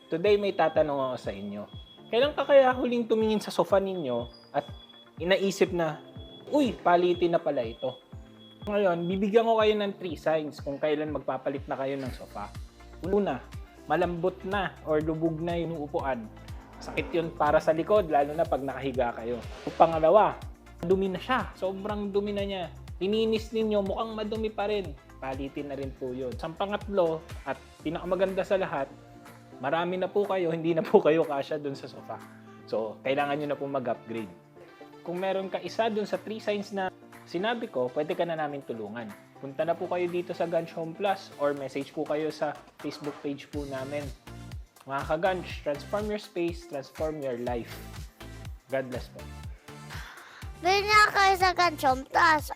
Today may tatanong ako sa inyo. Kailan ka kaya huling tumingin sa sofa ninyo at inaisip na, uy, palitin na pala ito? Ngayon, bibigyan ko kayo ng 3 signs kung kailan magpapalit na kayo ng sofa. Una, malambot na or lubog na yung upuan. Sakit yun para sa likod, lalo na pag nakahiga kayo. Pangalawa, dumi na siya. Sobrang dumi na niya. Lininis ninyo, mukhang madumi pa rin. Palitin na rin po yun. Sa pangatlo, at pinakamaganda sa lahat, marami na po kayo, hindi na po kayo kasya dun sa sofa. So, kailangan nyo na po mag-upgrade. Kung meron ka isa dun sa 3 signs na sinabi ko, pwede ka na namin tulungan. Punta na po kayo dito sa Ganch Home Plus or message po kayo sa Facebook page po namin. Mga ka-Ganch, transform your space, transform your life. God bless po. Bili na kayo sa Ganchom Plus.